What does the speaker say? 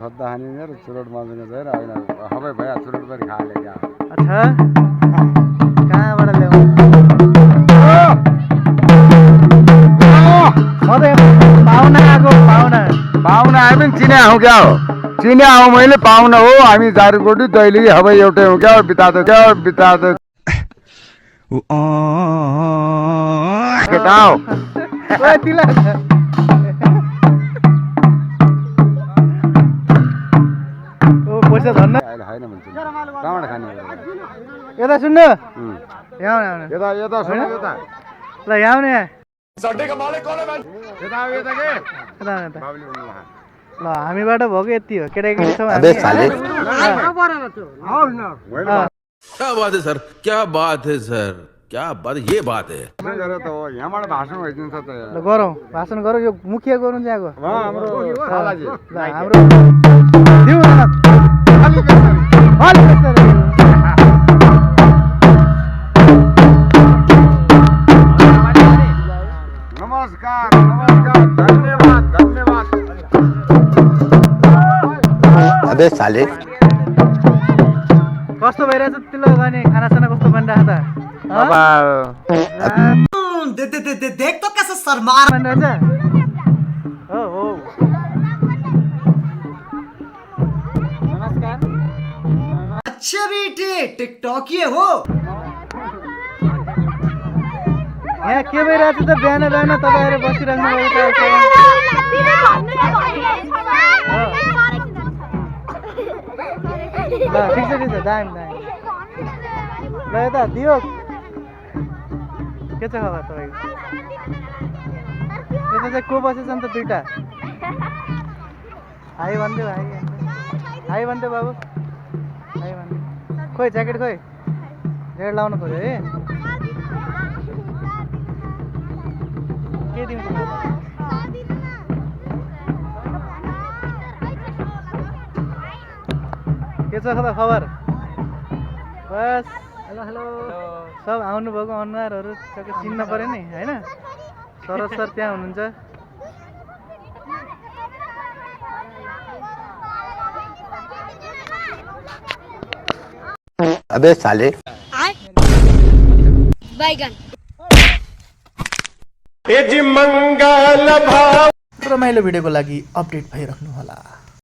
सद्दा हानिने र चुरोट माज्ने गएर अहिले हबै भया चुरोट पनि खाले क्या। अच्छा कहाँबाट ल्याउ सधैँ पाहुना आएको पाहुना हामी पनि चिने आउँ क्या हो चिने आउँ मैले पाहुना हो हामी झारकोटी दैली हबै एउटै हो क्या बिता त केटा हो पैसा धन्न अहिले हैन भन्छ कहाँबाट खाने यता सुन्नु यहाँ यता यता सुन यता ल यहाँ आउने सड्डे का मालिक कौन है भाई यता आऊ यता के यता बाबुले भन्नु ल हामीबाट भएको यति हो केटाकेटी छौँ अबे साले क्या बात है सर क्या बात है सर क्या बात ये बात है गरे त हो यहाँबाट भाषण भइदिन्छ त ल गरौँ भाषण गरौँ यो मुखिया गर्नु चाहिँ आएको हाम्रो सालाजी ल हाम्रो दिउ न अलि बेसरी नमस्कार धन्यवाद अबे साले कस्तो भइरहेछ तिलो गर्ने खानासाना कस्तो बनिरहेछ त देख तो कैसे शर्मा बनिरहेछ हो नमस्कार अच्छा बेटे टिकटॉकी हो यहाँ के भइरहेछ त बिहान तपाईँहरू बसिराख्नु भएको छ ल ठिक छ दामी ल यता दियो के छ खबर तपाईँको यता चाहिँ को बसेछ नि त दुइटा हाई भन्दै बाबु हाई भन्दै खोइ ज्याकेट लाउनु पऱ्यो है के दिन्छ के छ खबर बस हेलो सब आउनुभएको अनुहारहरू टक्कै चिन्न पऱ्यो नि होइन सरोज सर त्यहाँ हुनुहुन्छ अबे साले बैगन रमाइलो भिडियोको लागि अपडेट भइराख्नु होला।